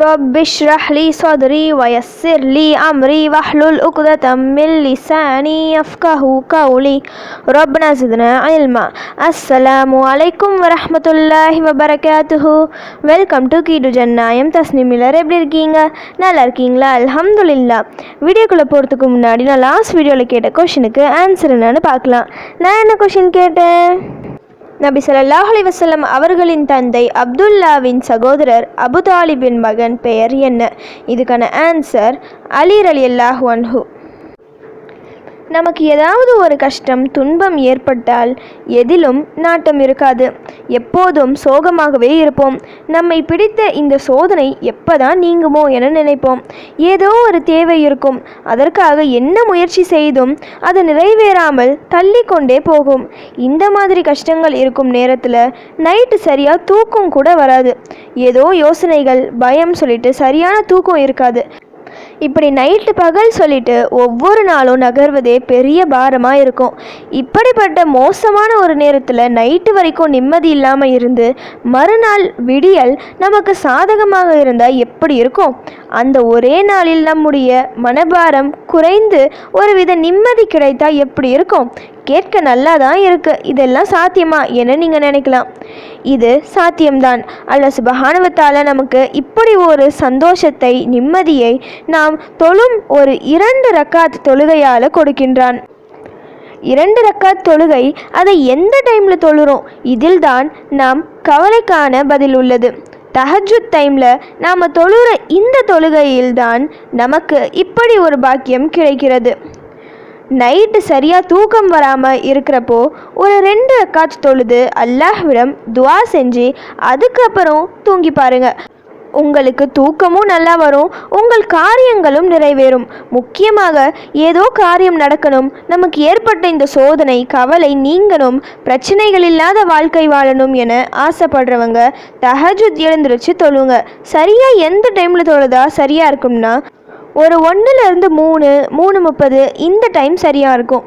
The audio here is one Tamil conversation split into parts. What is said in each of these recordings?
رب اشرح لي صدري ويسر لي أمري واحلل عقدة من لساني يفقهوا قولي ربنا زدنا علما. அஸ்ஸலாமு அலைக்கும் வரஹ்மத்துல்லாஹி வபரகாத்துஹு. வெல்கம் டு கீடு ஜன்னாயம். தஸ்னீம் மில்லர். எப்படி இருக்கீங்க? நல்லா இருக்கீங்களா? அல்ஹம்துலில்லாஹ். வீடியோக்குள்ளே போகிறதுக்கு முன்னாடி நான் லாஸ்ட் வீடியோவில் கேட்ட கொஷினுக்கு ஆன்சர் என்னன்னு பார்க்கலாம். நான் என்ன கொஷின் கேட்டேன்? நபி ஸல்லல்லாஹு அலைஹி வஸல்லம் அவர்களின் தந்தை அப்துல்லாவின் சகோதரர் அபு தாலிபின் மகன் பெயர் என்ன? இதுக்கான ஆன்சர் அலி ரலியல்லாஹு அன்ஹு. நமக்கு ஏதாவது ஒரு கஷ்டம் துன்பம் ஏற்பட்டால் எதிலும் நாட்டம் இருக்காது. எப்போதும் சோகமாகவே இருப்போம். நம்மை பிடித்த இந்த சோதனை எப்போதான் நீங்குமோ என நினைப்போம். ஏதோ ஒரு தேவை இருக்கும். அதற்காக என்ன முயற்சி செய்தும் அது நிறைவேறாமல் தள்ளி கொண்டே போகும். இந்த மாதிரி கஷ்டங்கள் இருக்கும் நேரத்தில் நைட்டு சரியாக தூக்கம் கூட வராது. ஏதோ யோசனைகள், பயம் சொல்லிட்டு சரியான தூக்கம் இருக்காது. இப்படி நைட்டு பகல் சொல்லிட்டு ஒவ்வொரு நாளும் நகர்வதே பெரிய பாரமாக இருக்கும். இப்படிப்பட்ட மோசமான ஒரு நேரத்தில் நைட்டு வரைக்கும் நிம்மதி இல்லாமல் இருந்து மறுநாள் விடியல் நமக்கு சாதகமாக இருந்தால் எப்படி இருக்கும்? அந்த ஒரே நாளில் நம்முடைய மனபாரம் குறைந்து ஒருவித நிம்மதி கிடைத்தா எப்படி இருக்கும்? கேட்க நல்லா தான் இருக்குது. இதெல்லாம் சாத்தியமா என நீங்கள் நினைக்கலாம். இது சாத்தியம்தான். அல்லாஹ் சுப்ஹானஹு வ தஆலா நமக்கு இப்படி ஒரு சந்தோஷத்தை, நிம்மதியை நாம் தொழும் ஒரு 2 ரக்காத் தொழுகையால் கொடுக்கின்றான். 2 ரக்காத் தொழுகை, அதை எந்த டைமில் தொழுறோம்? இதில் தான் நாம் கவலைக்கான பதில் உள்ளது. தஹஜ்ஜுத் டைமில் நாம் தொழுகிற இந்த தொழுகையில்தான் நமக்கு இப்படி ஒரு பாக்கியம் கிடைக்கிறது. நைட்டு சரியாக தூக்கம் வராமல் இருக்கிறப்போ ஒரு 2 ரக்காத் தொழுது அல்லாஹ்விடம் துவா செஞ்சு அதுக்கப்புறம் தூங்கி பாருங்க. உங்களுக்கு தூக்கமும் நல்லா வரும், உங்கள் காரியங்களும் நிறைவேறும். முக்கியமாக ஏதோ காரியம் நடக்கணும், நமக்கு ஏற்பட்ட இந்த சோதனை கவலை நீங்கணும், பிரச்சனைகள் இல்லாத வாழ்க்கை வாழணும் என ஆசைப்படுறவங்க தஹஜ்ஜுத் எழுந்திருச்சு தொழுங்க. சரியாக எந்த டைமில் தொழுதா சரியாக இருக்கும்னா ஒரு 1லேருந்து 3, 3:30 இந்த டைம் சரியாக இருக்கும்.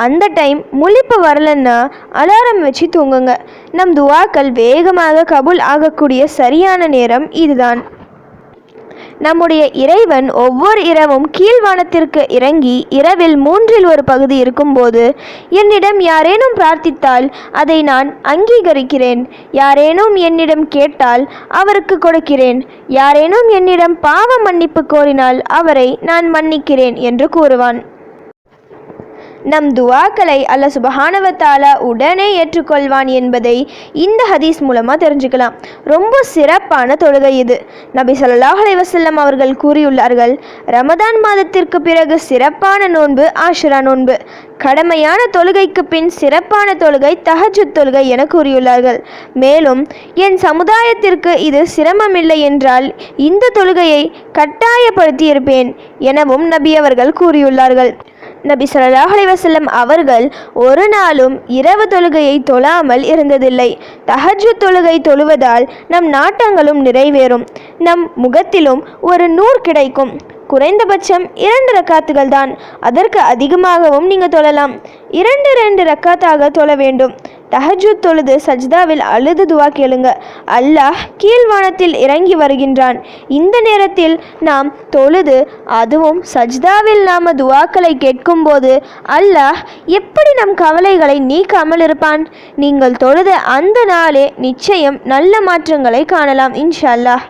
அந்த டைம் முழிப்பு வரலன்னா அலாரம் வச்சு தூங்குங்க. நம் துவாக்கள் வேகமாக கபூல் ஆகக்கூடிய சரியான நேரம் இதுதான். நம்முடைய இறைவன் ஒவ்வொரு இரவும் கீழ்வானத்திற்கு இறங்கி இரவில் 3இல் ஒரு பகுதி இருக்கும்போது என்னிடம் யாரேனும் பிரார்த்தித்தால் அதை நான் அங்கீகரிக்கிறேன். யாரேனும் என்னிடம் கேட்டால் அவருக்கு கொடுக்கிறேன். யாரேனும் என்னிடம் பாவ மன்னிப்பு கோரினால் அவரை நான் மன்னிக்கிறேன் என்று கூறுவான். நம் துவாக்களை அல்லாஹ் சுப்ஹானஹு வ தஆலா உடனே ஏற்றுக்கொள்வான் என்பதை இந்த ஹதீஸ் மூலமாக தெரிஞ்சுக்கலாம். ரொம்ப சிறப்பான தொழுகை இது. நபி ஸல்லல்லாஹு அலைஹி வஸல்லம் அவர்கள் கூறியுள்ளார்கள், ரமதான் மாதத்திற்கு பிறகு சிறப்பான நோன்பு ஆஷுரா நோன்பு, கடமையான தொழுகைக்கு பின் சிறப்பான தொழுகை தஹஜ்ஜுத் தொழுகை என கூறியுள்ளார்கள். மேலும் என் சமுதாயத்திற்கு இது சிரமமில்லை என்றால் இந்த தொழுகையை கட்டாயப்படுத்தி இருப்பேன் எனவும் நபி அவர்கள் கூறியுள்ளார்கள். நபி ஸல்லல்லாஹு அலைஹி வஸல்லம் அவர்கள் ஒரு நாளும் இரவு தொழுகையை தொழாமல் இருந்ததில்லை. தஹஜ்ஜுத் தொழுகை தொழுவதால் நம் நாட்டங்களும் நிறைவேறும், நம் முகத்திலும் ஒரு நூர் கிடைக்கும். குறைந்தபட்சம் 2 ரக்காத்துகள் தான். அதற்கு அதிகமாகவும் நீங்கள் தொழலாம். 2 ரக்காத்தாக தொழ வேண்டும். தஹஜ்ஜுத் தொழுது சஜ்தாவில் அழுது துவா கேளுங்க. அல்லாஹ் கீழ்வானத்தில் இறங்கி வருகின்றான். இந்த நேரத்தில் நாம் தொழுது அதுவும் சஜ்தாவில் நாம் துவாக்களை கேட்கும்போது அல்லாஹ் எப்படி நம் கவலைகளை நீக்காமல் இருப்பான்? நீங்கள் தொழுத அந்த நாளே நிச்சயம் நல்ல மாற்றங்களை காணலாம் இன்ஷா அல்லாஹ்.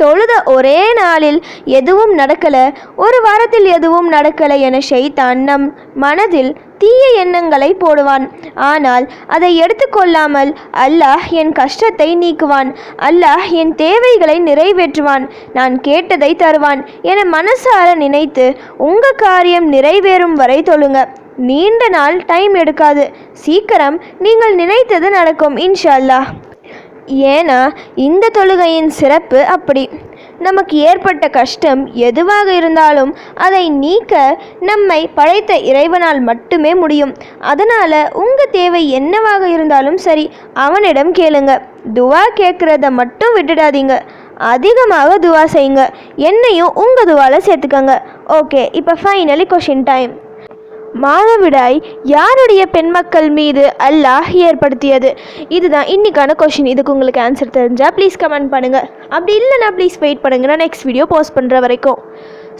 தொழுத ஒரே நாளில் எதுவும் நடக்கலை, ஒரு வாரத்தில் எதுவும் நடக்கலை என ஷைத்தான் நம் மனதில் தீய எண்ணங்களை போடுவான். ஆனால் அதை எடுத்துக்கொள்ளாமல் அல்லாஹ் என் கஷ்டத்தை நீக்குவான், அல்லாஹ் என் தேவைகளை நிறைவேற்றுவான், நான் கேட்டதை தருவான் என மனசார நினைத்து உங்கள் காரியம் நிறைவேறும் வரை தொழுங்க. நீண்ட நாள் டைம் எடுக்காது. சீக்கிரம் நீங்கள் நினைத்தது நடக்கும் இன்ஷா அல்லாஹ். ஏன்னா இந்த தொழுகையின் சிறப்பு அப்படி. நமக்கு ஏற்பட்ட கஷ்டம் எதுவாக இருந்தாலும் அதை நீக்க நம்மை படைத்த இறைவனால் மட்டுமே முடியும். அதனால் உங்கள் தேவை என்னவாக இருந்தாலும் சரி அவனிடம் கேளுங்க. துவா கேட்குறத மட்டும் விட்டுடாதீங்க, அதிகமாக துவா செய்யுங்க. என்னையும் உங்கள் துவாவில் சேர்த்துக்கங்க. ஓகே, இப்போ ஃபைனலி கொஷின் டைம். மாதவிடாய் யாருடைய பெண்மக்கள் மீது அல்லாஹ் ஏற்படுத்தியது? இதுதான் இன்னைக்கான கொஷின். இதுக்கு உங்களுக்கு ஆன்சர் தெரிஞ்சால் ப்ளீஸ் கமெண்ட் பண்ணுங்கள். அப்படி இல்லைனா ப்ளீஸ் வெயிட் பண்ணுங்கள், நான் நெக்ஸ்ட் வீடியோ போஸ்ட் பண்ணுற வரைக்கும்.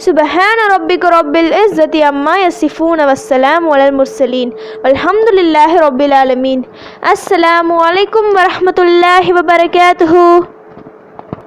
சுபஹான ரப்பிக ரப்பில் இஸ்ஸத்தி அம்மா யசிஃபூன வஸ்ஸலாமு அலல் முர்சலீன் வல்ஹம்துலில்லாஹி ரப்பில் ஆலமீன். அஸ்ஸலாமு அலைக்கும் வரஹ்மத்துல்லாஹி வபரகாத்துஹு.